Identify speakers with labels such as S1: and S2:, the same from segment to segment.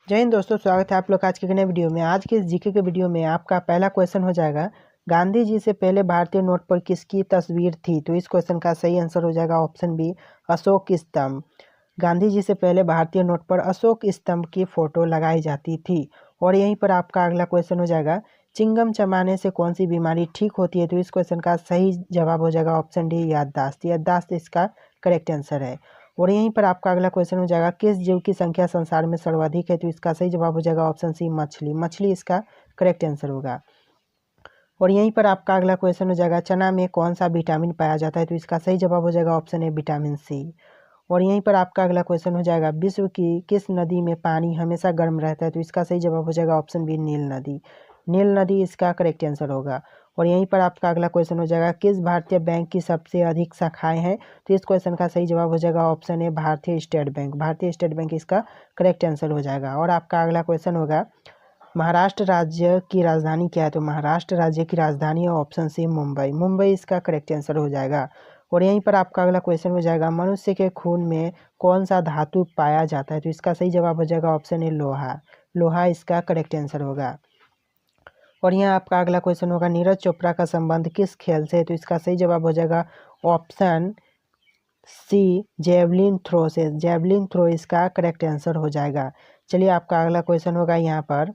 S1: जय हिंद दोस्तों, स्वागत है आप लोग आज के नए वीडियो में। आज के इस जीके के वीडियो में आपका पहला क्वेश्चन हो जाएगा, गांधी जी से पहले भारतीय नोट पर किसकी तस्वीर थी? तो इस क्वेश्चन का सही आंसर हो जाएगा ऑप्शन बी, अशोक स्तंभ। गांधी जी से पहले भारतीय नोट पर अशोक स्तंभ की फोटो लगाई जाती थी। और यहीं पर आपका अगला क्वेश्चन हो जाएगा, चिंगम चबाने से कौन सी बीमारी ठीक होती है? तो इस क्वेश्चन का सही जवाब हो जाएगा ऑप्शन डी, याददाश्त। याददाश्त इसका करेक्ट आंसर है। और यहीं पर आपका अगला क्वेश्चन हो जाएगा, किस जीव की संख्या संसार में सर्वाधिक है? तो इसका सही जवाब हो जाएगा ऑप्शन सी, मछली। मछली इसका करेक्ट आंसर होगा। और यहीं पर आपका अगला क्वेश्चन हो जाएगा, चना में कौन सा विटामिन पाया जाता है? तो इसका सही जवाब हो जाएगा ऑप्शन ए, विटामिन सी। और यहीं पर आपका अगला क्वेश्चन हो जाएगा, विश्व की किस नदी में पानी हमेशा गर्म रहता है? तो इसका सही जवाब हो जाएगा ऑप्शन बी, नील नदी। नील नदी इसका करेक्ट आंसर होगा। और यहीं पर आपका अगला क्वेश्चन हो जाएगा, किस भारतीय बैंक की सबसे अधिक शाखाएं हैं? तो इस क्वेश्चन का सही जवाब हो जाएगा ऑप्शन ए, भारतीय स्टेट बैंक। भारतीय स्टेट बैंक इसका करेक्ट आंसर हो जाएगा। और आपका अगला क्वेश्चन होगा, महाराष्ट्र राज्य की राजधानी क्या है? तो महाराष्ट्र राज्य की राजधानी है ऑप्शन सी, मुंबई। मुंबई इसका करेक्ट आंसर हो जाएगा। और यहीं पर आपका अगला क्वेश्चन हो जाएगा, मनुष्य के खून में कौन सा धातु पाया जाता है? तो इसका सही जवाब हो जाएगा ऑप्शन ए, लोहा। लोहा इसका करेक्ट आंसर होगा। और यहाँ आपका अगला क्वेश्चन होगा, नीरज चोपड़ा का संबंध किस खेल से है? तो इसका सही जवाब हो जाएगा ऑप्शन सी, जेवलिन थ्रो से। जेवलिन थ्रो इसका करेक्ट आंसर हो जाएगा। चलिए आपका अगला क्वेश्चन होगा यहाँ पर,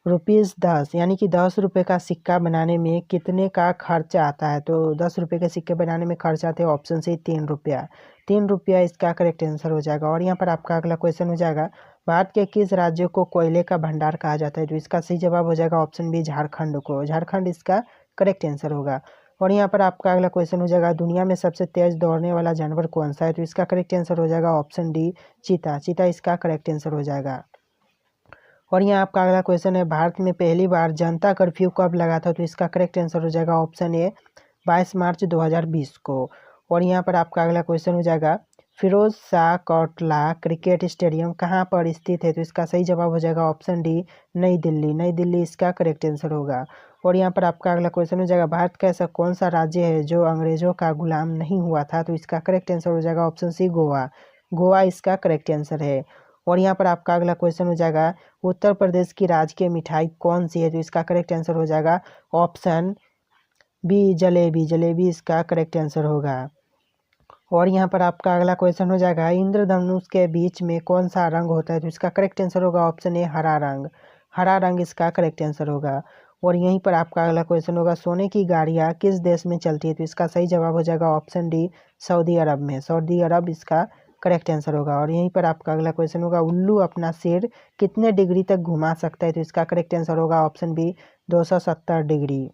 S1: ₹10 यानी कि 10 रुपये का सिक्का बनाने में कितने का खर्चा आता है? तो 10 रुपये के सिक्के बनाने में खर्च आते हैं ऑप्शन सी, 3 रुपया। 3 रुपया इसका करेक्ट आंसर हो जाएगा। और यहाँ पर आपका अगला क्वेश्चन हो जाएगा, भारत के किस राज्य को कोयले का भंडार कहा जाता है? तो इसका सही जवाब हो जाएगा ऑप्शन बी, झारखंड को। झारखंड इसका करेक्ट आंसर होगा। और यहाँ पर आपका अगला क्वेश्चन हो जाएगा, दुनिया में सबसे तेज दौड़ने वाला जानवर कौन सा है? तो इसका करेक्ट आंसर हो जाएगा ऑप्शन डी, चीता। चीता इसका करेक्ट आंसर हो जाएगा। और यहाँ आपका अगला क्वेश्चन है, भारत में पहली बार जनता कर्फ्यू कब लगा था? तो इसका करेक्ट आंसर हो जाएगा ऑप्शन ए, 22 मार्च 2020 को। और यहाँ पर आपका अगला क्वेश्चन हो जाएगा, फिरोज शाह कोटला क्रिकेट स्टेडियम कहाँ पर स्थित है? तो इसका सही जवाब हो जाएगा ऑप्शन डी, नई दिल्ली। नई दिल्ली इसका करेक्ट आंसर होगा। और यहाँ पर आपका अगला क्वेश्चन हो जाएगा, भारत का ऐसा कौन सा राज्य है जो अंग्रेजों का गुलाम नहीं हुआ था? तो इसका करेक्ट आंसर हो जाएगा ऑप्शन सी, गोवा। गोवा इसका करेक्ट आंसर है। और यहाँ पर आपका अगला क्वेश्चन हो जाएगा, उत्तर प्रदेश की राजकीय मिठाई कौन सी है? तो इसका करेक्ट आंसर हो जाएगा ऑप्शन बी, जलेबी। जलेबी इसका करेक्ट आंसर होगा। और यहाँ पर आपका अगला क्वेश्चन हो जाएगा, इंद्रधनुष के बीच में कौन सा रंग होता है? तो इसका करेक्ट आंसर होगा ऑप्शन ए, हरा रंग। हरा रंग इसका करेक्ट आंसर होगा। और यहीं पर आपका अगला क्वेश्चन होगा, सोने की गाड़ियाँ किस देश में चलती है? तो इसका सही जवाब हो जाएगा ऑप्शन डी, सऊदी अरब में। सऊदी अरब इसका करेक्ट आंसर होगा। और यहीं पर आपका अगला क्वेश्चन होगा, उल्लू अपना सिर कितने डिग्री तक घुमा सकता है? तो इसका करेक्ट आंसर होगा ऑप्शन बी, 270 डिग्री।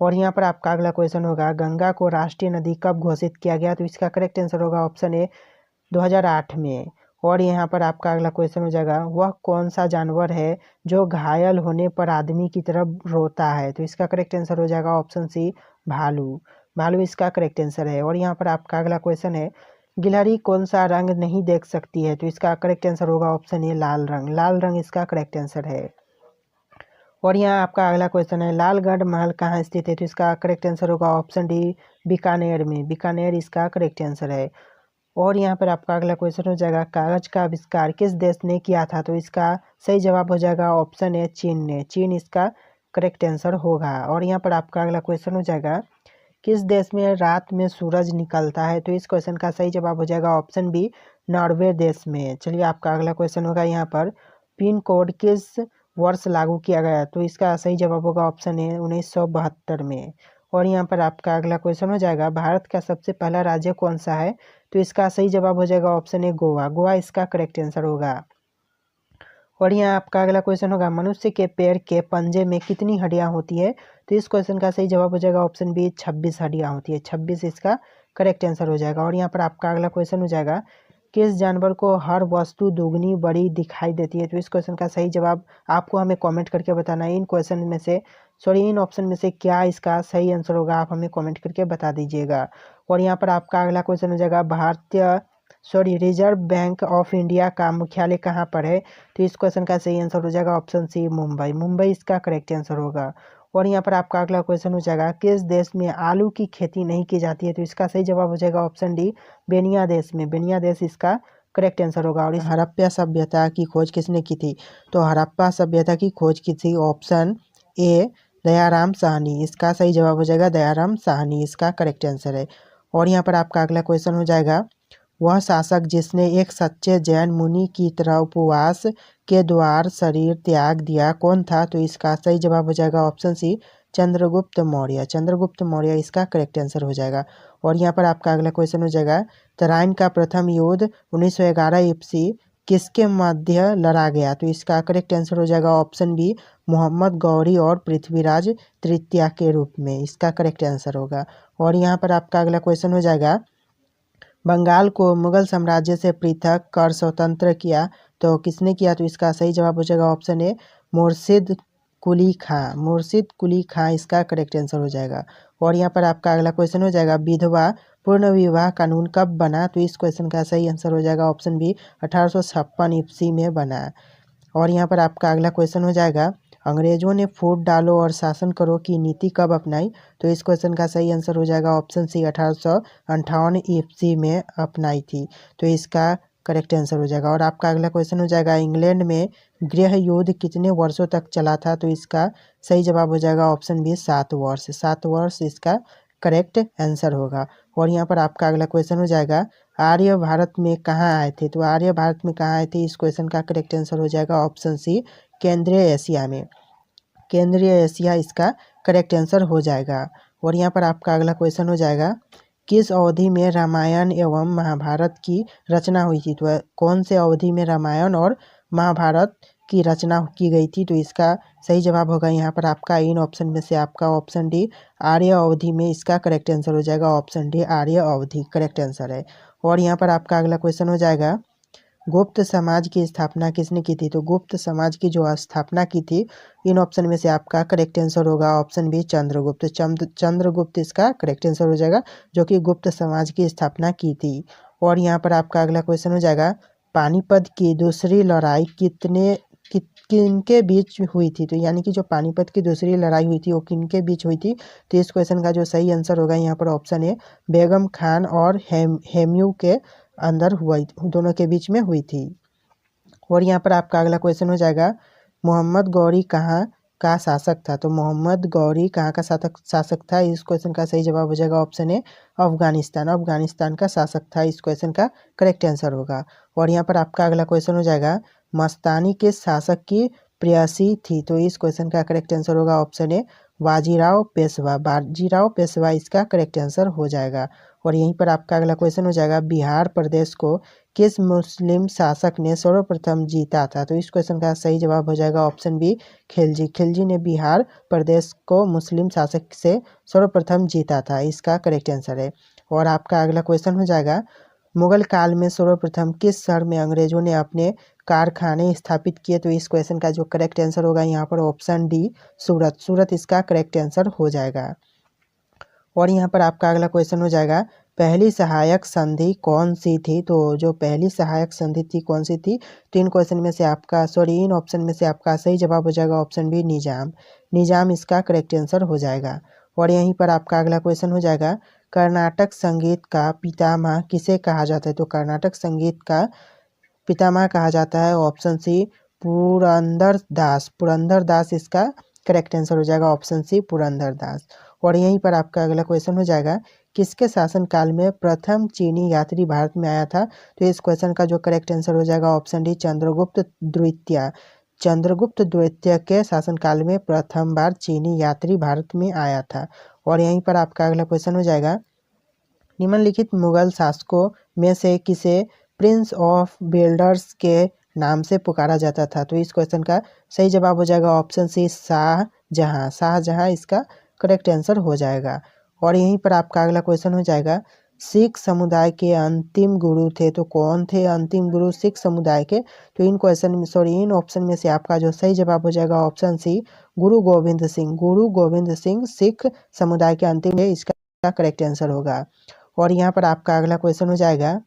S1: और यहाँ पर आपका अगला क्वेश्चन होगा, गंगा को राष्ट्रीय नदी कब घोषित किया गया? तो इसका करेक्ट आंसर होगा ऑप्शन ए, 2008 में। और यहाँ पर आपका अगला क्वेश्चन हो जाएगा, वह कौन सा जानवर है जो घायल होने पर आदमी की तरफ रोता है? तो इसका करेक्ट आंसर हो जाएगा ऑप्शन सी, भालू। भालू इसका करेक्ट आंसर है। और यहाँ पर आपका अगला क्वेश्चन है, गिलहरी कौन सा रंग नहीं देख सकती है? तो इसका करेक्ट आंसर होगा ऑप्शन ए, लाल रंग। लाल रंग इसका करेक्ट आंसर है। और यहाँ आपका अगला क्वेश्चन है, लालगढ़ महल कहाँ स्थित है? तो इसका करेक्ट आंसर होगा ऑप्शन डी, बीकानेर में। बीकानेर इसका करेक्ट आंसर है। और यहाँ पर आपका अगला क्वेश्चन हो जाएगा, कागज का आविष्कार किस देश ने किया था? तो इसका सही जवाब हो जाएगा ऑप्शन ए, चीन ने। चीन इसका करेक्ट आंसर होगा। और यहाँ पर आपका अगला क्वेश्चन हो जाएगा, किस देश में रात में सूरज निकलता है? तो इस क्वेश्चन का सही जवाब हो जाएगा ऑप्शन बी, नॉर्वे देश में। चलिए आपका अगला क्वेश्चन होगा यहाँ पर, पिन कोड किस वर्ष लागू किया गया? तो इसका सही जवाब होगा ऑप्शन ए, 1972 में। और यहाँ पर आपका अगला क्वेश्चन हो जाएगा, भारत का सबसे पहला राज्य कौन सा है? तो इसका सही जवाब हो जाएगा ऑप्शन ए, गोवा। गोवा इसका करेक्ट आंसर होगा। और यहाँ आपका अगला क्वेश्चन होगा, मनुष्य के पैर के पंजे में कितनी हड्डियां होती है? तो इस क्वेश्चन का सही जवाब हो जाएगा ऑप्शन बी, 26 हड्डियां होती है। 26 इसका करेक्ट आंसर हो जाएगा। और यहाँ पर आपका अगला क्वेश्चन हो जाएगा, किस जानवर को हर वस्तु दुगनी बड़ी दिखाई देती है? तो इस क्वेश्चन का सही जवाब आपको हमें कॉमेंट करके बताना है। इन ऑप्शन में से क्या इसका सही आंसर होगा, आप हमें कॉमेंट करके बता दीजिएगा। और यहाँ पर आपका अगला क्वेश्चन हो जाएगा, रिजर्व बैंक ऑफ इंडिया का मुख्यालय कहाँ पर है? तो इस क्वेश्चन का सही आंसर हो जाएगा ऑप्शन सी, मुंबई। मुंबई इसका करेक्ट आंसर होगा। और यहाँ पर आपका अगला क्वेश्चन हो जाएगा, किस देश में आलू की खेती नहीं की जाती है? तो इसका सही जवाब हो जाएगा ऑप्शन डी, बेनिया देश में। बेनिया देश इसका करेक्ट आंसर होगा। और इस हड़प्पा सभ्यता की खोज किसने की थी? तो हड़प्पा सभ्यता की खोज की थी ऑप्शन ए दयाराम साहनी। इसका सही जवाब हो जाएगा दयाराम साहनी, इसका करेक्ट आंसर है। और यहाँ पर आपका अगला क्वेश्चन हो जाएगा, वह शासक जिसने एक सच्चे जैन मुनि की तरह उपवास के द्वार शरीर त्याग दिया कौन था? तो इसका सही जवाब हो जाएगा ऑप्शन सी चंद्रगुप्त मौर्य। चंद्रगुप्त मौर्य इसका करेक्ट आंसर हो जाएगा। और यहाँ पर आपका अगला क्वेश्चन हो जाएगा, तराइन का प्रथम युद्ध 1911 ईस्वी किसके मध्य लड़ा गया? तो इसका करेक्ट आंसर हो जाएगा ऑप्शन बी मोहम्मद गौरी और पृथ्वीराज तृतीया के रूप में, इसका करेक्ट आंसर होगा। और यहाँ पर आपका अगला क्वेश्चन हो जाएगा, बंगाल को मुगल साम्राज्य से पृथक कर स्वतंत्र किया तो किसने किया? तो इसका सही जवाब हो जाएगा ऑप्शन ए मुर्शिद कुली खां। मुर्शिद कुली खां इसका करेक्ट आंसर हो जाएगा। और यहाँ पर आपका अगला क्वेश्चन हो जाएगा, विधवा पूर्ण विवाह कानून कब बना? तो इस क्वेश्चन का सही आंसर हो जाएगा ऑप्शन बी 1856 ईस्वी में बना। और यहाँ पर आपका अगला क्वेश्चन हो जाएगा, अंग्रेजों ने फूट डालो और शासन करो की नीति कब अपनाई? तो इस क्वेश्चन का सही आंसर हो जाएगा ऑप्शन सी 1858 ईस्वी में अपनाई थी, तो इसका करेक्ट आंसर हो जाएगा। और आपका अगला क्वेश्चन हो जाएगा, इंग्लैंड में गृह युद्ध कितने वर्षों तक चला था? तो इसका सही जवाब हो जाएगा ऑप्शन बी 7 वर्ष। 7 वर्ष इसका करेक्ट आंसर होगा। और यहाँ पर आपका अगला क्वेश्चन हो जाएगा, आर्य भारत में कहाँ आए थे? तो आर्य भारत में कहाँ आए थे? इस क्वेश्चन का करेक्ट आंसर हो जाएगा ऑप्शन सी केंद्रीय एशिया में। केंद्रीय एशिया इसका करेक्ट आंसर हो जाएगा। और यहाँ पर आपका अगला क्वेश्चन हो जाएगा, किस अवधि में रामायण एवं महाभारत की रचना हुई थी? तो कौन से अवधि में रामायण और महाभारत की रचना की गई थी? तो इसका सही जवाब होगा यहाँ पर आपका इन ऑप्शन में से आपका ऑप्शन डी आर्य अवधि में, इसका करेक्ट आंसर हो जाएगा ऑप्शन डी आर्य अवधि करेक्ट आंसर है। और यहाँ पर आपका अगला क्वेश्चन हो जाएगा, गुप्त समाज की स्थापना किसने की थी? तो गुप्त समाज की जो स्थापना की थी, इन ऑप्शन में से आपका करेक्ट आंसर होगा ऑप्शन बी चंद्रगुप्त। चंद्रगुप्त इसका करेक्ट आंसर हो जाएगा, जो कि गुप्त समाज की स्थापना की थी। और यहाँ पर आपका अगला क्वेश्चन हो जाएगा, पानीपत की दूसरी लड़ाई किनके बीच हुई थी? तो यानी कि जो पानीपत की दूसरी लड़ाई हुई थी वो किनके बीच हुई थी? तो इस क्वेश्चन का जो सही आंसर होगा यहाँ पर ऑप्शन ए बेगम खान और हेमू के अंदर हुआ, दोनों के बीच में हुई थी। और यहाँ पर आपका अगला क्वेश्चन हो जाएगा, मोहम्मद गौरी कहाँ का शासक था? तो मोहम्मद गौरी कहाँ का शासक था? इस क्वेश्चन का सही जवाब हो जाएगा ऑप्शन ए अफगानिस्तान। अफगानिस्तान का शासक था, इस क्वेश्चन का करेक्ट आंसर होगा। और यहाँ पर आपका अगला क्वेश्चन हो जाएगा, मस्तानी किस शासक की प्रेयसी थी? तो इस क्वेश्चन का करेक्ट आंसर होगा ऑप्शन ए बाजीराव पेशवा। बाजीराव पेशवा इसका करेक्ट आंसर हो जाएगा। और यहीं पर आपका अगला क्वेश्चन हो जाएगा, बिहार प्रदेश को किस मुस्लिम शासक ने सर्वप्रथम जीता था? तो इस क्वेश्चन का सही जवाब हो जाएगा ऑप्शन बी खिलजी। खिलजी ने बिहार प्रदेश को मुस्लिम शासक से सर्वप्रथम जीता था, इसका करेक्ट आंसर है। और आपका अगला क्वेश्चन हो जाएगा, मुगल काल में सर्वप्रथम किस शहर में अंग्रेजों ने अपने कारखाने स्थापित किए? तो इस क्वेश्चन का जो करेक्ट आंसर होगा यहाँ पर ऑप्शन डी सूरत। सूरत इसका करेक्ट आंसर हो जाएगा। और यहाँ पर आपका अगला क्वेश्चन हो जाएगा, पहली सहायक संधि कौन सी थी? तो जो पहली सहायक संधि थी कौन सी थी? तो इन क्वेश्चन में से आपका इन ऑप्शन में से आपका सही जवाब हो जाएगा ऑप्शन बी निजाम। निजाम इसका करेक्ट आंसर हो जाएगा। और यहीं पर आपका अगला क्वेश्चन हो जाएगा, कर्नाटक संगीत का पितामह किसे कहा जाता है? तो कर्नाटक संगीत का पितामह कहा जाता है ऑप्शन सी पुरंदर दास। पुरंदर दास इसका करेक्ट आंसर हो जाएगा ऑप्शन सी पुरंदर दास। और यहीं पर आपका अगला क्वेश्चन हो जाएगा, किसके शासनकाल में प्रथम चीनी यात्री भारत में आया था? तो इस क्वेश्चन का जो करेक्ट आंसर हो जाएगा ऑप्शन डी चंद्रगुप्त द्वितीय। चंद्रगुप्त द्वितीय के शासनकाल में प्रथम बार चीनी यात्री भारत में आया था। और यहीं पर आपका अगला क्वेश्चन हो जाएगा, निम्नलिखित मुगल शासकों में से किसे प्रिंस ऑफ बिल्डर्स के नाम से पुकारा जाता था? तो इस क्वेश्चन का सही जवाब हो जाएगा ऑप्शन सी शाहजहां। शाहजहां इसका करेक्ट आंसर हो जाएगा। और यहीं पर आपका अगला क्वेश्चन हो जाएगा, सिख समुदाय के अंतिम गुरु थे, तो कौन थे अंतिम गुरु सिख समुदाय के? तो इन ऑप्शन में से आपका जो सही जवाब हो जाएगा ऑप्शन सी गुरु गोविंद सिंह। गुरु गोविंद सिंह सिख समुदाय के अंतिम है, इसका करेक्ट आंसर होगा। और यहाँ पर आपका अगला क्वेश्चन हो जाएगा,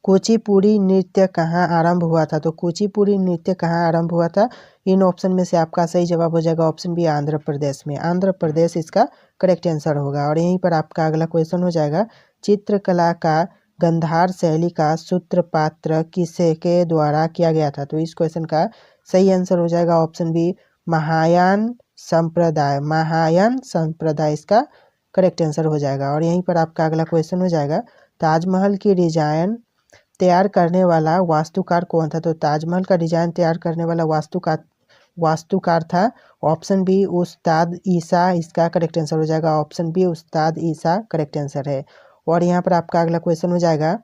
S1: कुचिपुड़ी नृत्य कहाँ आरंभ हुआ था? तो कुचिपुड़ी नृत्य कहाँ आरंभ हुआ था? इन ऑप्शन में से आपका सही जवाब हो जाएगा ऑप्शन बी आंध्र प्रदेश में। आंध्र प्रदेश इसका करेक्ट आंसर होगा। और यहीं पर आपका अगला क्वेश्चन हो जाएगा, चित्रकला का गंधार शैली का सूत्रपात्र किसे के द्वारा किया गया था? तो इस क्वेश्चन का सही आंसर हो जाएगा ऑप्शन बी, महायान संप्रदाय। महायान संप्रदाय इसका करेक्ट आंसर हो जाएगा। और यहीं पर आपका अगला क्वेश्चन हो जाएगा, ताजमहल की डिजाइन तैयार करने वाला वास्तुकार कौन था? तो ताजमहल का डिजाइन तैयार करने वाला वास्तुकार था ऑप्शन बी, उस्ताद ईसा। इसका करेक्ट आंसर हो जाएगा ऑप्शन बी, उस्ताद ईसा करेक्ट आंसर है। और यहाँ पर आपका अगला क्वेश्चन हो जाएगा,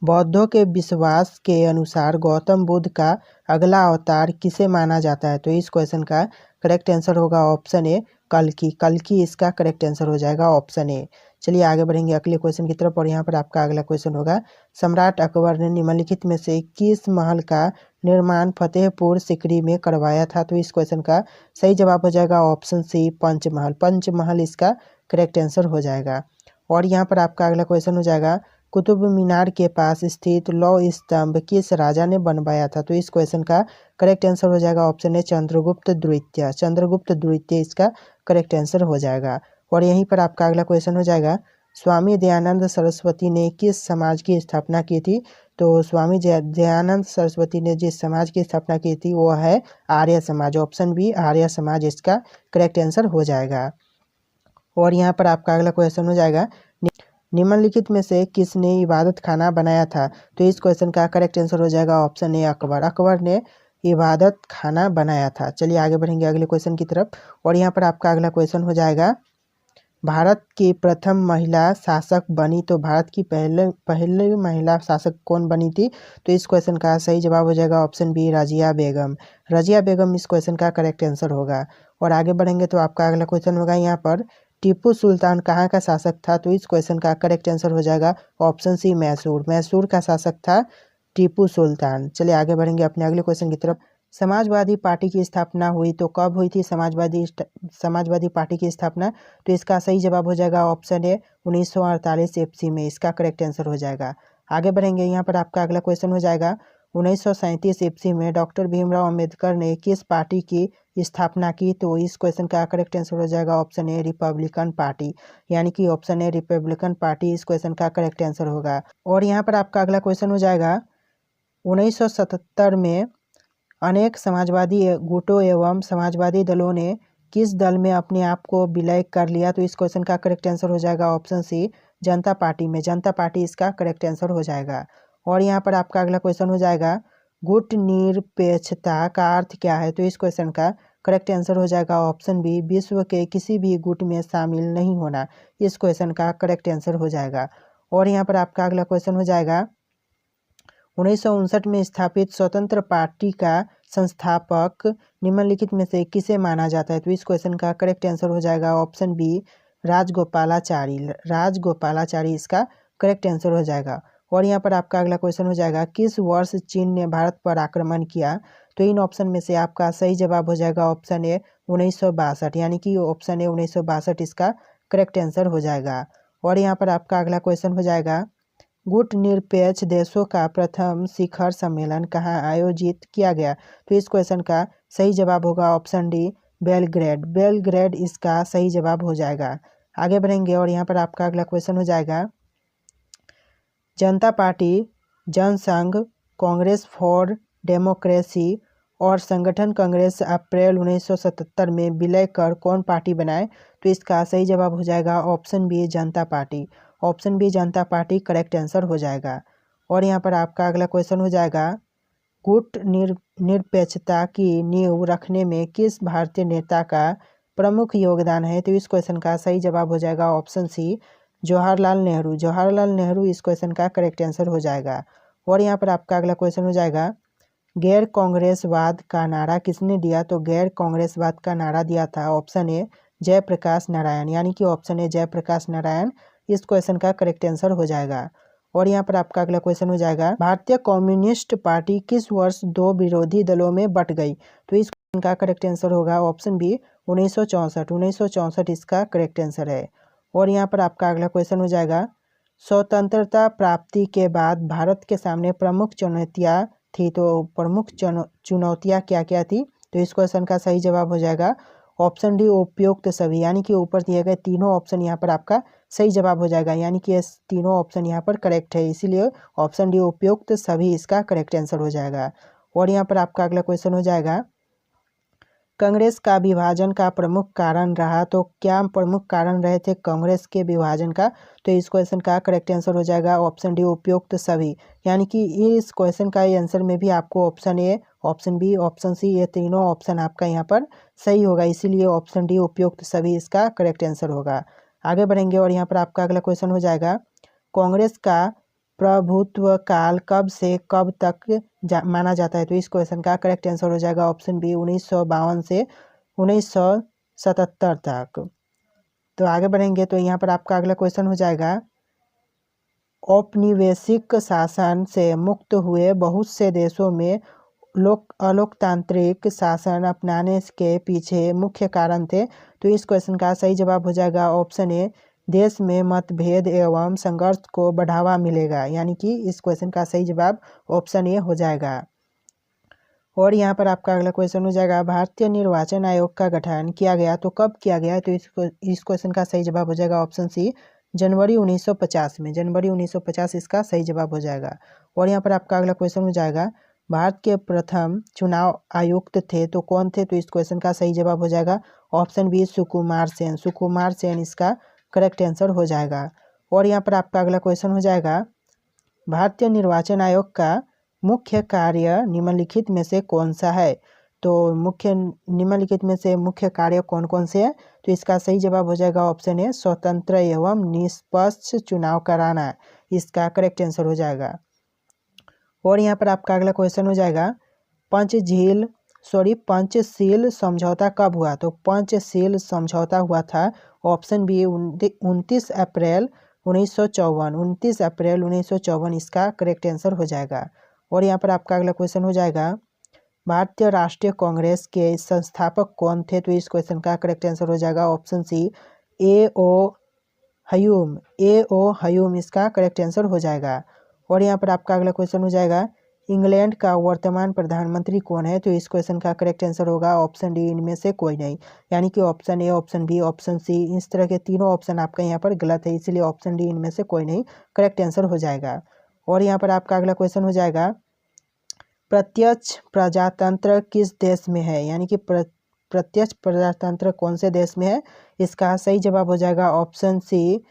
S1: बौद्धों के विश्वास के अनुसार गौतम बुद्ध का अगला अवतार किसे माना जाता है? तो इस क्वेश्चन का करेक्ट आंसर होगा ऑप्शन ए, कल्कि। कल्कि इसका करेक्ट आंसर हो जाएगा ऑप्शन ए। चलिए आगे बढ़ेंगे अगले क्वेश्चन की तरफ। और यहाँ पर आपका अगला क्वेश्चन होगा, सम्राट अकबर ने निम्नलिखित में से किस महल का निर्माण फतेहपुर सिकरी में करवाया था? तो इस क्वेश्चन का सही जवाब हो जाएगा ऑप्शन सी, पंचमहल। पंचमहल इसका करेक्ट आंसर हो जाएगा। और यहाँ पर आपका अगला क्वेश्चन हो जाएगा, कुतुब मीनार के पास स्थित लौह स्तंभ किस राजा ने बनवाया था? तो इस क्वेश्चन का करेक्ट आंसर हो जाएगा ऑप्शन ए, चंद्रगुप्त द्वितीय। चंद्रगुप्त द्वितीय इसका करेक्ट आंसर हो जाएगा। और यहीं पर आपका अगला क्वेश्चन हो जाएगा, स्वामी दयानंद सरस्वती ने किस समाज की स्थापना की थी? तो स्वामी दयानंद सरस्वती ने जिस समाज की स्थापना की थी वो है आर्य समाज। ऑप्शन बी, आर्य समाज इसका करेक्ट आंसर हो जाएगा। और यहाँ पर आपका अगला क्वेश्चन हो जाएगा, निम्नलिखित में से किसने इबादत खाना बनाया था? तो इस क्वेश्चन का करेक्ट आंसर हो जाएगा ऑप्शन ए, अकबर। अकबर ने इबादत खाना बनाया था। चलिए आगे बढ़ेंगे अगले क्वेश्चन की तरफ। और यहाँ पर आपका अगला क्वेश्चन हो जाएगा, भारत की प्रथम महिला शासक बनी, तो भारत की पहले महिला शासक कौन बनी थी? तो इस क्वेश्चन का सही जवाब हो जाएगा ऑप्शन बी, रजिया बेगम। रजिया बेगम इस क्वेश्चन का करेक्ट आंसर होगा। और आगे बढ़ेंगे तो आपका अगला क्वेश्चन होगा यहाँ पर, टीपू सुल्तान कहाँ का शासक था? तो इस क्वेश्चन का करेक्ट आंसर हो जाएगा ऑप्शन सी, मैसूर। मैसूर का शासक था टीपू सुल्तान। चलिए आगे बढ़ेंगे अपने अगले क्वेश्चन की तरफ। समाजवादी पार्टी की स्थापना हुई तो कब हुई थी समाजवादी पार्टी की स्थापना? तो इसका सही जवाब हो जाएगा ऑप्शन ए, 1948 ईस्वी में। इसका करेक्ट आंसर हो जाएगा। आगे बढ़ेंगे यहाँ पर आपका अगला क्वेश्चन हो जाएगा, 1937 ईस्वी में डॉक्टर भीमराव अंबेडकर ने किस पार्टी की स्थापना की? तो इस क्वेश्चन का करेक्ट आंसर हो जाएगा ऑप्शन ए, रिपब्लिकन पार्टी। यानी कि ऑप्शन ए, रिपब्लिकन पार्टी इस क्वेश्चन का करेक्ट आंसर होगा। और यहाँ पर आपका अगला क्वेश्चन हो जाएगा, 1977 में अनेक समाजवादी गुटों एवं समाजवादी दलों ने किस दल में अपने आप को विलय कर लिया? तो इस क्वेश्चन का करेक्ट आंसर हो जाएगा ऑप्शन सी, जनता पार्टी में। जनता पार्टी इसका करेक्ट आंसर हो जाएगा। और यहाँ पर आपका अगला क्वेश्चन हो जाएगा, गुट निरपेक्षता का अर्थ क्या है? तो इस क्वेश्चन का करेक्ट आंसर हो जाएगा ऑप्शन बी, विश्व के किसी भी गुट में शामिल नहीं होना। इस क्वेश्चन का करेक्ट आंसर हो जाएगा। और यहाँ पर आपका अगला क्वेश्चन हो जाएगा, 1959 में स्थापित स्वतंत्र पार्टी का संस्थापक निम्नलिखित में से किसे माना जाता है? तो इस क्वेश्चन का करेक्ट आंसर हो जाएगा ऑप्शन बी, राजगोपालाचारी। राजगोपालाचारी इसका करेक्ट आंसर हो जाएगा। और यहाँ पर आपका अगला क्वेश्चन हो जाएगा, किस वर्ष चीन ने भारत पर आक्रमण किया? तो इन ऑप्शन में से आपका सही जवाब हो जाएगा ऑप्शन ए, 1962। यानी कि ऑप्शन ए, 1962 इसका करेक्ट आंसर हो जाएगा। और यहाँ पर आपका अगला क्वेश्चन हो जाएगा, गुट निरपेक्ष देशों का प्रथम शिखर सम्मेलन कहाँ आयोजित किया गया? तो इस क्वेश्चन का सही जवाब होगा ऑप्शन डी, बेलग्रेड। बेलग्रेड इसका सही जवाब हो जाएगा। आगे बढ़ेंगे और यहाँ पर आपका अगला क्वेश्चन हो जाएगा, Janata Party, Jansangh, Congress for Democracy और संगठन कांग्रेस अप्रैल 1977 में विलय कर कौन पार्टी बनाए? तो इसका सही जवाब हो जाएगा ऑप्शन बी, जनता पार्टी। ऑप्शन बी, जनता पार्टी करेक्ट आंसर हो जाएगा। और यहाँ पर आपका अगला क्वेश्चन हो जाएगा, गुट निरपेक्षता की नींव रखने में किस भारतीय नेता का प्रमुख योगदान है? तो इस क्वेश्चन का सही जवाब हो जाएगा ऑप्शन सी, जवाहरलाल नेहरू। जवाहरलाल नेहरू इस क्वेश्चन का करेक्ट आंसर हो जाएगा। और यहाँ पर आपका अगला क्वेश्चन हो जाएगा, गैर कांग्रेसवाद का नारा किसने दिया? तो गैर कांग्रेसवाद का नारा दिया था ऑप्शन ए, जयप्रकाश नारायण। यानी कि ऑप्शन ए, जयप्रकाश नारायण इस क्वेश्चन का करेक्ट आंसर हो जाएगा। और यहाँ पर आपका अगला क्वेश्चन हो जाएगा, भारतीय कम्युनिस्ट पार्टी किस वर्ष दो विरोधी दलों में बट गई? तो इस क्वेश्चन का करेक्ट आंसर होगा ऑप्शन बी, 1964। 1964 इसका करेक्ट आंसर है। और यहाँ पर आपका अगला क्वेश्चन हो जाएगा, स्वतंत्रता प्राप्ति के बाद भारत के सामने प्रमुख चुनौतियाँ थी, तो प्रमुख चुनौतियाँ क्या क्या थी? तो इस क्वेश्चन का सही जवाब हो जाएगा ऑप्शन डी उपयुक्त सभी, यानी कि ऊपर दिए गए तीनों ऑप्शन यहाँ पर आपका सही जवाब हो जाएगा, यानी कि ये तीनों ऑप्शन यहाँ पर करेक्ट है, इसीलिए ऑप्शन डी उपयुक्त सभी इसका करेक्ट आंसर हो जाएगा। और यहाँ पर आपका अगला क्वेश्चन हो जाएगा, कांग्रेस का विभाजन का प्रमुख कारण रहा, तो क्या प्रमुख कारण रहे थे कांग्रेस के विभाजन का? तो इस क्वेश्चन का करेक्ट आंसर हो जाएगा ऑप्शन डी उपयुक्त सभी, यानी कि इस क्वेश्चन का आंसर में भी आपको option A, option B, option C, ये तीनों ऑप्शन आपका यहाँ पर सही होगा, इसीलिए ऑप्शन डी उपयुक्त सभी इसका करेक्ट आंसर होगा। आगे बढ़ेंगे और यहाँ पर आपका अगला क्वेश्चन हो जाएगा, कांग्रेस का प्रभुत्व काल कब से कब तक माना जाता है? तो इस क्वेश्चन का करेक्ट आंसर हो जाएगा ऑप्शन बी 1952 से 1977 तक। तो आगे बढ़ेंगे तो यहाँ पर आपका अगला क्वेश्चन हो जाएगा, औपनिवेशिक शासन से मुक्त हुए बहुत से देशों में अलोकतांत्रिक शासन अपनाने के पीछे मुख्य कारण थे। तो इस क्वेश्चन का सही जवाब हो जाएगा ऑप्शन ए, देश में मतभेद एवं संघर्ष को बढ़ावा मिलेगा, यानी कि इस क्वेश्चन का सही जवाब ऑप्शन ए हो जाएगा। और यहाँ पर आपका अगला क्वेश्चन हो जाएगा, भारतीय निर्वाचन आयोग का गठन किया गया तो कब किया गया? तो इस क्वेश्चन का सही जवाब हो जाएगा ऑप्शन सी, जनवरी 1950 में, जनवरी 1950 इसका सही जवाब हो जाएगा। और यहाँ पर आपका अगला क्वेश्चन हो जाएगा, भारत के प्रथम चुनाव आयुक्त थे तो कौन थे? तो इस क्वेश्चन का सही जवाब हो जाएगा ऑप्शन बी, सुकुमार सेन, सुकुमार सेन इसका करेक्ट आंसर हो जाएगा। और यहाँ पर आपका अगला क्वेश्चन हो जाएगा, भारतीय निर्वाचन आयोग का मुख्य कार्य निम्नलिखित में से कौन सा है? तो निम्नलिखित में से मुख्य कार्य कौन कौन से है? तो इसका सही जवाब हो जाएगा ऑप्शन ए, स्वतंत्र एवं निष्पक्ष चुनाव कराना, इसका करेक्ट आंसर हो जाएगा। और यहाँ पर आपका अगला क्वेश्चन हो जाएगा, पंचशील समझौता कब हुआ? तो पंचशील समझौता हुआ था ऑप्शन बी 29 अप्रैल 1954, 29 अप्रैल 1954 इसका करेक्ट आंसर हो जाएगा। और यहाँ पर आपका अगला क्वेश्चन हो जाएगा, भारतीय राष्ट्रीय कांग्रेस के संस्थापक कौन थे? तो इस क्वेश्चन का करेक्ट आंसर हो जाएगा ऑप्शन सी, ए.ओ. हयूम इसका करेक्ट आंसर हो जाएगा। और यहाँ पर आपका अगला क्वेश्चन हो जाएगा, इंग्लैंड का वर्तमान प्रधानमंत्री कौन है? तो इस क्वेश्चन का करेक्ट आंसर होगा ऑप्शन डी, इनमें से कोई नहीं, यानी कि option A, option B, option C, इस तरह के तीनों ऑप्शन आपका यहाँ पर गलत है, इसलिए ऑप्शन डी इनमें से कोई नहीं करेक्ट आंसर हो जाएगा। और यहाँ पर आपका अगला क्वेश्चन हो जाएगा, प्रत्यक्ष प्रजातंत्र किस देश में है? यानी कि प्रत्यक्ष प्रजातंत्र कौन से देश में है? इसका सही जवाब हो जाएगा ऑप्शन सी,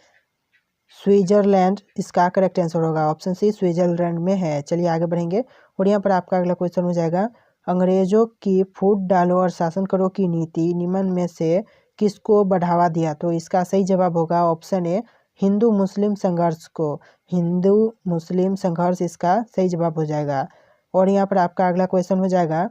S1: स्विट्जरलैंड इसका करेक्ट आंसर होगा, ऑप्शन सी स्विट्जरलैंड में है। चलिए आगे बढ़ेंगे और यहाँ पर आपका अगला क्वेश्चन हो जाएगा, अंग्रेजों की फूट डालो और शासन करो की नीति निम्न में से किसको बढ़ावा दिया? तो इसका सही जवाब होगा ऑप्शन ए, हिंदू मुस्लिम संघर्ष को, हिंदू मुस्लिम संघर्ष इसका सही जवाब हो जाएगा। और यहाँ पर आपका अगला क्वेश्चन हो जाएगा,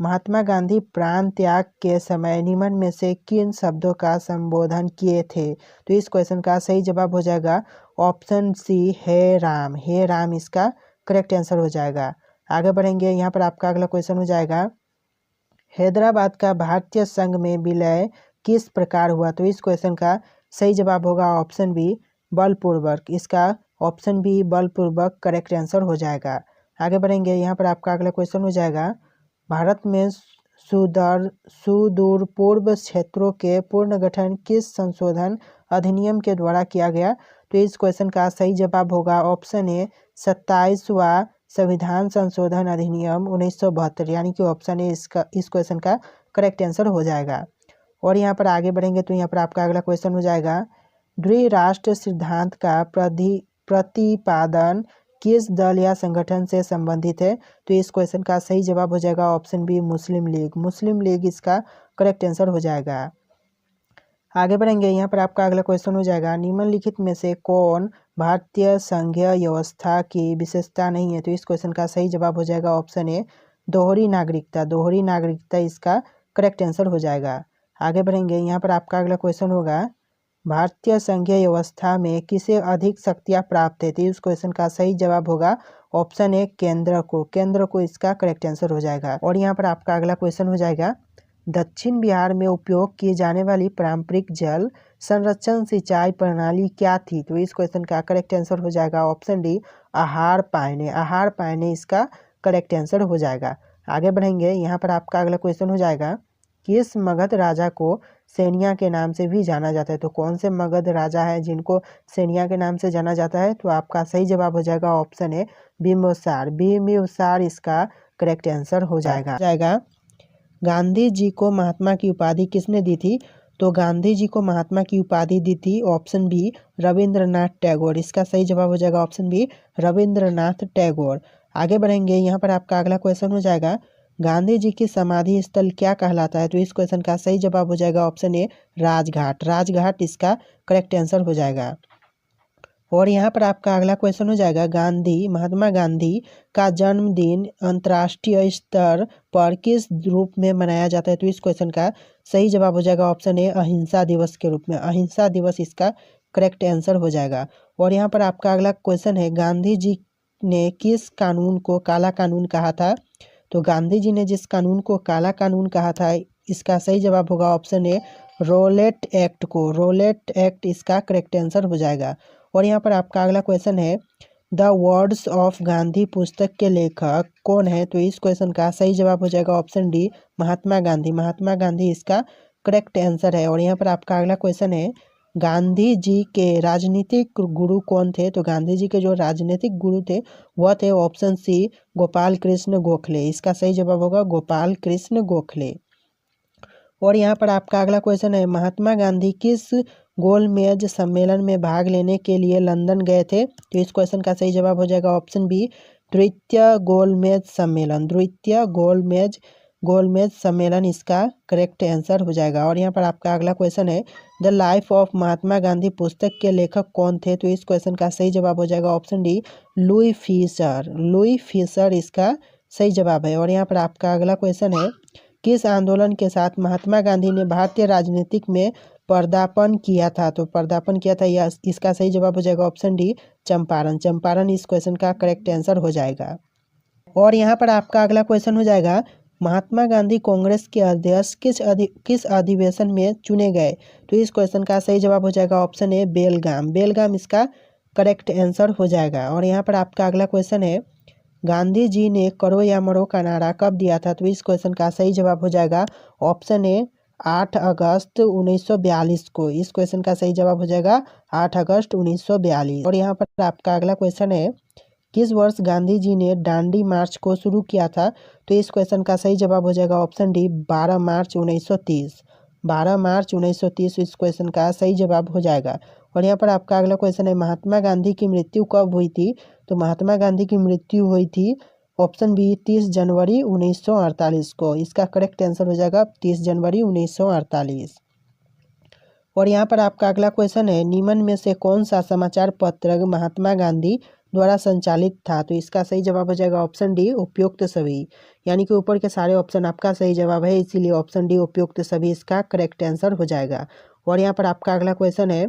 S1: महात्मा गांधी प्राण त्याग के समय निम्न में से किन शब्दों का संबोधन किए थे? तो इस क्वेश्चन का सही जवाब हो जाएगा ऑप्शन सी, हे राम, हे राम इसका करेक्ट आंसर हो जाएगा। आगे बढ़ेंगे, यहाँ पर आपका अगला क्वेश्चन हो जाएगा, हैदराबाद का भारतीय संघ में विलय किस प्रकार हुआ? तो इस क्वेश्चन का सही जवाब होगा ऑप्शन बी, बलपूर्वक, इसका ऑप्शन बी बलपूर्वक करेक्ट आंसर हो जाएगा। आगे बढ़ेंगे, यहाँ पर आपका अगला क्वेश्चन हो जाएगा, भारत में सुदूर पूर्व क्षेत्रों के पुनर्गठन किस संशोधन अधिनियम के द्वारा किया गया? तो इस क्वेश्चन का सही जवाब होगा ऑप्शन ए, 27वां संविधान संशोधन अधिनियम 1972, यानी कि ऑप्शन ए इस क्वेश्चन का करेक्ट आंसर हो जाएगा। और यहाँ पर आगे बढ़ेंगे तो यहाँ पर आपका अगला क्वेश्चन हो जाएगा, द्विराष्ट्र सिद्धांत का प्रतिपादन किस दल या संगठन से संबंधित है? तो इस क्वेश्चन का सही जवाब हो जाएगा ऑप्शन बी, मुस्लिम लीग, मुस्लिम लीग इसका करेक्ट आंसर हो जाएगा। आगे बढ़ेंगे, यहाँ पर आपका अगला क्वेश्चन हो जाएगा, निम्नलिखित में से कौन भारतीय संघीय व्यवस्था की विशेषता नहीं है? तो इस क्वेश्चन का सही जवाब हो जाएगा ऑप्शन ए, दोहरी नागरिकता, दोहरी नागरिकता इसका करेक्ट आंसर हो जाएगा। आगे बढ़ेंगे, यहाँ पर आपका अगला क्वेश्चन होगा, भारतीय संघीय व्यवस्था में किसे अधिक शक्तियाँ प्राप्त है? तो इस क्वेश्चन का सही जवाब होगा ऑप्शन ए, केंद्र को, केंद्र को इसका करेक्ट आंसर हो जाएगा। और यहाँ पर आपका अगला क्वेश्चन हो जाएगा, दक्षिण बिहार में उपयोग की जाने वाली पारंपरिक जल संरक्षण सिंचाई प्रणाली क्या थी? तो इस क्वेश्चन का करेक्ट आंसर हो जाएगा ऑप्शन डी, आहार पायने, आहार पायने इसका करेक्ट आंसर हो जाएगा। आगे बढ़ेंगे, यहाँ पर आपका अगला क्वेश्चन हो जाएगा किस मगध राजा को सेनिया के नाम से भी जाना जाता है? तो कौन से मगध राजा है जिनको सेनिया के नाम से जाना जाता है? तो आपका सही जवाब हो जाएगा ऑप्शन है बिम्बिसार। बिम्बिसार इसका करेक्ट आंसर हो जाएगा। गांधी जी को महात्मा की उपाधि किसने दी थी? तो गांधी जी को महात्मा की उपाधि दी थी ऑप्शन बी रविंद्रनाथ टैगोर। इसका सही जवाब हो जाएगा ऑप्शन बी रविंद्रनाथ टैगोर। आगे बढ़ेंगे, यहाँ पर आपका अगला क्वेश्चन हो जाएगा गांधी जी की समाधि स्थल क्या कहलाता है? तो इस क्वेश्चन का सही जवाब हो जाएगा ऑप्शन ए राजघाट। राजघाट इसका करेक्ट आंसर हो जाएगा। और यहाँ पर आपका अगला क्वेश्चन हो जाएगा महात्मा गांधी का जन्मदिन अंतर्राष्ट्रीय स्तर पर किस रूप में मनाया जाता है? तो इस क्वेश्चन का सही जवाब हो जाएगा ऑप्शन ए अहिंसा दिवस के रूप में। अहिंसा दिवस इसका करेक्ट आंसर हो जाएगा। और यहाँ पर आपका अगला क्वेश्चन है गांधी जी ने किस कानून को काला कानून कहा था? तो गांधी जी ने जिस कानून को काला कानून कहा था इसका सही जवाब होगा ऑप्शन ए रोलेट एक्ट को। रोलेट एक्ट इसका करेक्ट आंसर हो जाएगा। और यहाँ पर आपका अगला क्वेश्चन है द वर्ड्स ऑफ गांधी पुस्तक के लेखक कौन है? तो इस क्वेश्चन का सही जवाब हो जाएगा ऑप्शन डी महात्मा गांधी। महात्मा गांधी इसका करेक्ट आंसर है। और यहाँ पर आपका अगला क्वेश्चन है गांधी जी के राजनीतिक गुरु कौन थे? तो गांधी जी के जो राजनीतिक गुरु थे वह थे ऑप्शन सी गोपाल कृष्ण गोखले। इसका सही जवाब होगा गोपाल कृष्ण गोखले। और यहाँ पर आपका अगला क्वेश्चन है महात्मा गांधी किस गोलमेज सम्मेलन में भाग लेने के लिए लंदन गए थे? तो इस क्वेश्चन का सही जवाब हो जाएगा ऑप्शन बी द्वितीय गोलमेज सम्मेलन। द्वितीय गोलमेज सम्मेलन इसका करेक्ट आंसर हो जाएगा। और यहाँ पर आपका अगला क्वेश्चन है the life of Mahatma Gandhi पुस्तक के लेखक कौन थे? तो इस क्वेश्चन का सही जवाब हो जाएगा option D Louis Fischer. Louis Fisher इसका सही जवाब है। और यहाँ पर आपका अगला क्वेश्चन है किस आंदोलन के साथ महात्मा गांधी ने भारतीय राजनीतिक में पदार्पण किया था? तो पदार्पण किया था या इसका सही जवाब हो जाएगा ऑप्शन डी चंपारण। चंपारण इस क्वेश्चन का करेक्ट आंसर हो जाएगा। और यहाँ पर आपका अगला क्वेश्चन हो जाएगा महात्मा गांधी कांग्रेस के अध्यक्ष किस अधिवेशन में चुने गए? तो इस क्वेश्चन का सही जवाब हो जाएगा ऑप्शन ए बेलगाम। बेलगाम इसका करेक्ट आंसर हो जाएगा। और यहाँ पर आपका अगला क्वेश्चन है गांधी जी ने करो या मरो का नारा कब दिया था? तो इस क्वेश्चन का सही जवाब हो जाएगा ऑप्शन ए 8 अगस्त 1942 को। इस क्वेश्चन का सही जवाब हो जाएगा 8 अगस्त 1942। और यहाँ पर आपका अगला क्वेश्चन है किस वर्ष गांधी जी ने दांडी मार्च को शुरू किया था? तो इस क्वेश्चन का सही जवाब हो जाएगा ऑप्शन डी 12 मार्च 1930। 12 मार्च 1930 इस क्वेश्चन का सही जवाब हो जाएगा। और यहाँ पर आपका अगला क्वेश्चन है महात्मा गांधी की मृत्यु कब हुई थी? तो महात्मा गांधी की मृत्यु हुई थी ऑप्शन बी 30 जनवरी 1948 को। इसका करेक्ट आंसर हो जाएगा 30 जनवरी 1948। और यहाँ पर आपका अगला क्वेश्चन है निम्न में से कौन सा समाचार पत्र महात्मा गांधी द्वारा संचालित था? तो इसका सही जवाब हो जाएगा ऑप्शन डी उपयुक्त सभी। यानी कि ऊपर के सारे ऑप्शन आपका सही जवाब है, इसीलिए ऑप्शन डी उपयुक्त सभी इसका करेक्ट आंसर हो जाएगा। और यहाँ पर आपका अगला क्वेश्चन है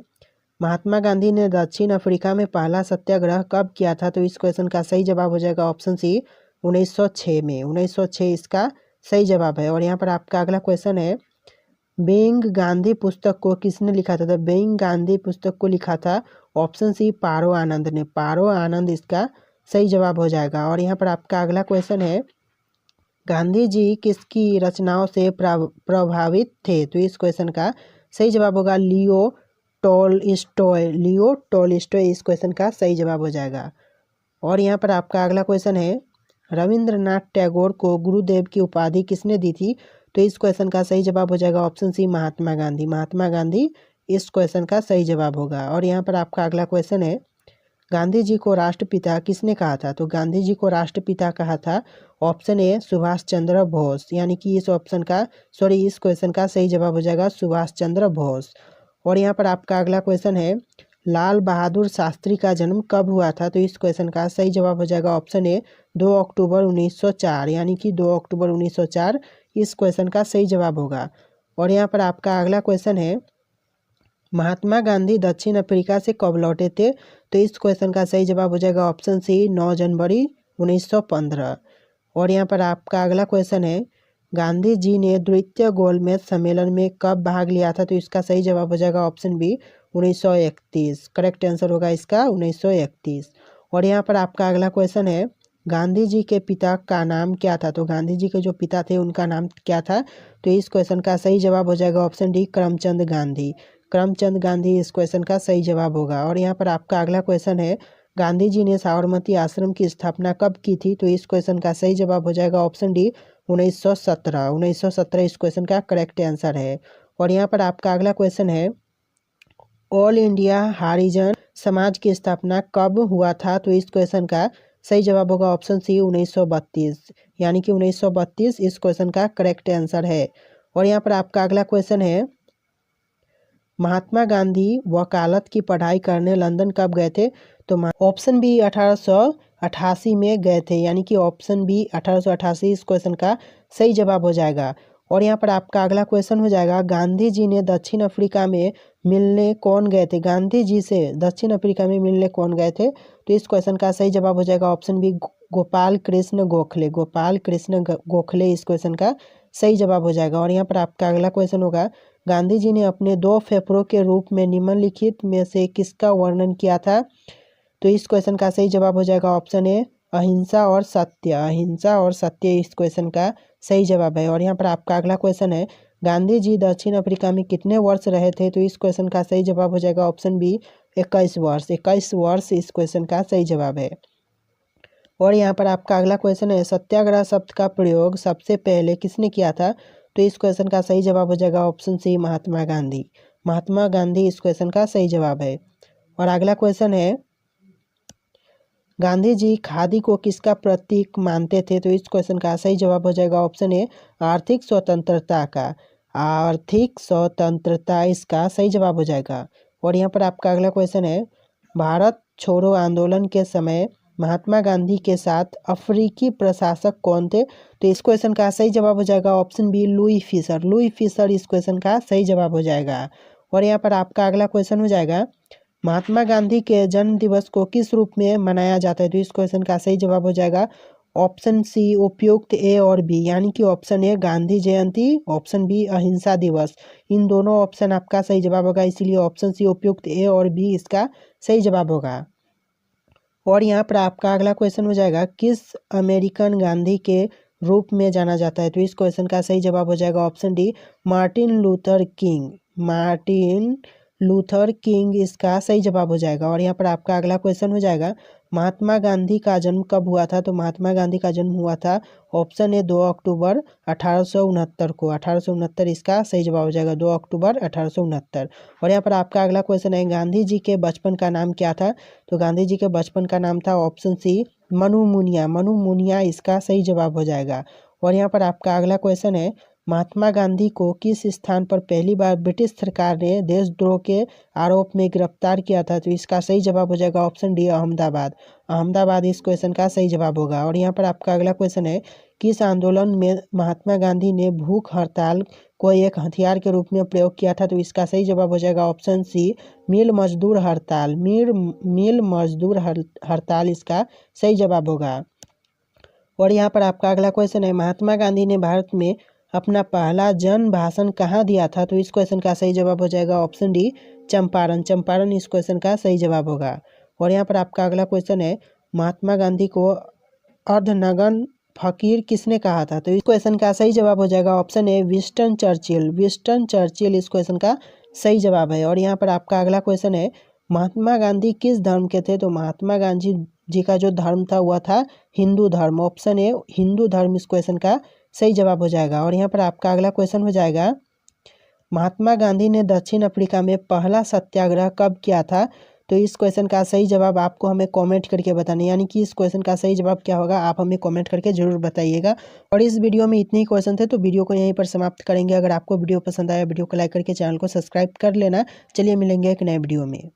S1: महात्मा गांधी ने दक्षिण अफ्रीका में पहला सत्याग्रह कब किया था? तो इस क्वेश्चन का सही जवाब हो जाएगा ऑप्शन सी 1906 में। 1906 इसका सही जवाब है। और यहाँ पर आपका अगला क्वेश्चन है बीइंग गांधी पुस्तक को किसने लिखा था? तो बीइंग गांधी पुस्तक को लिखा था ऑप्शन सी पारो आनंद ने। पारो आनंद इसका सही जवाब हो जाएगा। और यहाँ पर आपका अगला क्वेश्चन है गांधी जी किसकी रचनाओं से प्रभावित थे? तो इस क्वेश्चन का सही जवाब होगा लियो टॉलस्टॉय। लियो टॉलस्टॉय इस क्वेश्चन का सही जवाब हो जाएगा। और यहाँ पर आपका अगला क्वेश्चन है रविंद्रनाथ टैगोर को गुरुदेव की उपाधि किसने दी थी? तो इस क्वेश्चन का सही जवाब हो जाएगा ऑप्शन सी महात्मा गांधी। महात्मा गांधी इस क्वेश्चन का सही जवाब होगा। और यहाँ पर आपका अगला क्वेश्चन है गांधी जी को राष्ट्रपिता किसने कहा था? तो गांधी जी को राष्ट्रपिता कहा था ऑप्शन ए सुभाष चंद्र बोस। यानी कि इस क्वेश्चन का सही जवाब हो जाएगा सुभाष चंद्र बोस। और यहाँ पर आपका अगला क्वेश्चन है लाल बहादुर शास्त्री का जन्म कब हुआ था? तो इस क्वेश्चन का सही जवाब हो जाएगा ऑप्शन ए 2 अक्टूबर 1904। यानी कि 2 अक्टूबर 1904 इस क्वेश्चन का सही जवाब होगा। और यहाँ पर आपका अगला क्वेश्चन है महात्मा गांधी दक्षिण अफ्रीका से कब लौटे थे? तो इस क्वेश्चन का सही जवाब हो जाएगा ऑप्शन सी 9 जनवरी 1915। और यहाँ पर आपका अगला क्वेश्चन है गांधी जी ने द्वितीय गोलमेज सम्मेलन में कब भाग लिया था? तो इसका सही जवाब हो जाएगा ऑप्शन बी 1931। करेक्ट आंसर होगा इसका 1931। और यहाँ पर आपका अगला क्वेश्चन है गांधी जी के पिता का नाम क्या था? तो गांधी जी के जो पिता थे उनका नाम क्या था? तो इस क्वेश्चन का सही जवाब हो जाएगा ऑप्शन डी, करमचंद गांधी। करमचंद गांधी इस क्वेश्चन का सही जवाब होगा। और यहाँ पर आपका अगला क्वेश्चन है, गांधी जी ने साबरमती आश्रम की स्थापना कब की थी? तो इस क्वेश्चन का सही जवाब हो जाएगा ऑप्शन डी, 1917। 1917 इस क्वेश्चन का करेक्ट आंसर है। और यहाँ पर आपका अगला क्वेश्चन है, ऑल इंडिया हरिजन समाज की स्थापना कब हुआ था? तो इस क्वेश्चन का सही जवाब होगा ऑप्शन सी, 1932। यानी कि 1932 इस क्वेश्चन का करेक्ट आंसर है। और यहाँ पर आपका अगला क्वेश्चन है, महात्मा गांधी वकालत की पढ़ाई करने लंदन कब गए थे? तो ऑप्शन बी, 1888 में गए थे। यानी कि ऑप्शन बी, 1888 इस क्वेश्चन का सही जवाब हो जाएगा। और यहाँ पर आपका अगला क्वेश्चन हो जाएगा, गांधी जी ने दक्षिण अफ्रीका में मिलने कौन गए थे? गांधी जी से दक्षिण अफ्रीका में मिलने कौन गए थे? तो इस क्वेश्चन का सही जवाब हो जाएगा ऑप्शन बी, गोपाल कृष्ण गोखले। गोपाल कृष्ण गोखले इस क्वेश्चन का सही जवाब हो जाएगा। और यहाँ पर आपका अगला क्वेश्चन होगा, गांधी जी ने अपने 2 फेफड़ों के रूप में निम्नलिखित में से किसका वर्णन किया था? तो इस क्वेश्चन का सही जवाब हो जाएगा ऑप्शन ए, अहिंसा और सत्य। अहिंसा और सत्य इस क्वेश्चन का सही जवाब है। और यहाँ पर आपका अगला क्वेश्चन है, गांधी जी दक्षिण अफ्रीका में कितने वर्ष रहे थे? तो इस क्वेश्चन का सही जवाब हो जाएगा ऑप्शन बी, 21 वर्ष। 21 वर्ष इस क्वेश्चन का सही जवाब है। और यहाँ पर आपका अगला क्वेश्चन है, सत्याग्रह शब्द का प्रयोग सबसे पहले किसने किया था? तो इस क्वेश्चन का सही जवाब हो जाएगा ऑप्शन सी, महात्मा गांधी। महात्मा गांधी इस क्वेश्चन का सही जवाब है। और अगला क्वेश्चन है, गांधी जी खादी को किसका प्रतीक मानते थे? तो इस क्वेश्चन का सही जवाब हो जाएगा ऑप्शन ए, आर्थिक स्वतंत्रता का। आर्थिक स्वतंत्रता इसका सही जवाब हो जाएगा। और यहाँ पर आपका अगला क्वेश्चन है, भारत छोड़ो आंदोलन के समय महात्मा गांधी के साथ अफ्रीकी प्रशासक कौन थे? तो इस क्वेश्चन का सही जवाब हो जाएगा option B, Louis Fischer. Louis Fischer इस क्वेश्चन का सही जवाब हो जाएगा। और यहाँ पर आपका अगला क्वेश्चन हो जाएगा, महात्मा गांधी के जन्म दिवस को किस रूप में मनाया जाता है? तो इस क्वेश्चन का सही जवाब हो जाएगा ऑप्शन सी, उपयुक्त ए और बी। यानी कि option A Gandhi Jayanti, option B Ahimsa Diwas. इन दोनों ऑप्शन आपका सही जवाब होगा, इसीलिए ऑप्शन सी उपयुक्त ए और बी इसका सही जवाब होगा। और यहाँ पर आपका अगला क्वेश्चन हो जाएगा, किस अमेरिकन गांधी के रूप में जाना जाता है? तो इस क्वेश्चन का सही जवाब हो जाएगा option D, Martin Luther king. Martin Luther king इसका सही जवाब हो जाएगा। और यहाँ पर आपका अगला क्वेश्चन हो जाएगा, महात्मा गांधी का जन्म कब हुआ था? तो महात्मा गांधी का जन्म हुआ था ऑप्शन ए, 2 अक्टूबर 1869 को। 1869 इसका सही जवाब हो जाएगा, 2 अक्टूबर 1869। और यहाँ पर आपका अगला क्वेश्चन है, गांधी जी के बचपन का नाम क्या था? तो गांधी जी के बचपन का नाम था ऑप्शन सी, मनु मुनिया। मनु मुनिया इसका सही जवाब हो जाएगा। और यहाँ पर आपका अगला क्वेश्चन है, महात्मा गांधी को किस स्थान पर पहली बार ब्रिटिश सरकार ने देशद्रोह के आरोप में गिरफ्तार किया था? तो इसका सही जवाब हो जाएगा ऑप्शन डी, अहमदाबाद। अहमदाबाद इस क्वेश्चन का सही जवाब होगा। और यहाँ पर आपका अगला क्वेश्चन है, किस आंदोलन में महात्मा गांधी ने भूख हड़ताल को एक हथियार के रूप में प्रयोग किया था? तो इसका सही जवाब हो जाएगा ऑप्शन सी, मिल मजदूर हड़ताल। मिल मजदूर हड़ताल इसका सही जवाब होगा। और यहाँ पर आपका अगला क्वेश्चन है, महात्मा गांधी ने भारत में अपना पहला जन भाषण कहाँ दिया था? तो इस क्वेश्चन का सही जवाब हो जाएगा ऑप्शन डी, चंपारण। चंपारण इस क्वेश्चन का सही जवाब होगा। और यहाँ पर आपका अगला क्वेश्चन है, महात्मा गांधी को अर्धनग्न फकीर किसने कहा था? तो इस क्वेश्चन का सही जवाब हो जाएगा option A, Winston Churchill. Winston Churchill इस क्वेश्चन का सही जवाब है। और यहाँ पर आपका अगला क्वेश्चन है, महात्मा गांधी किस धर्म के थे? तो महात्मा गांधी जी का जो धर्म था वह था हिंदू धर्म। ऑप्शन ए, हिंदू धर्म इस क्वेश्चन का सही जवाब हो जाएगा। और यहाँ पर आपका अगला क्वेश्चन हो जाएगा, महात्मा गांधी ने दक्षिण अफ्रीका में पहला सत्याग्रह कब किया था? तो इस क्वेश्चन का सही जवाब आपको हमें कमेंट करके बताना, यानी कि इस क्वेश्चन का सही जवाब क्या होगा आप हमें कमेंट करके जरूर बताइएगा। और इस वीडियो में इतने ही क्वेश्चन थे, तो वीडियो को यहीं पर समाप्त करेंगे। अगर आपको वीडियो पसंद आया वीडियो को लाइक करके चैनल को सब्सक्राइब कर लेना। चलिए मिलेंगे एक नए वीडियो में।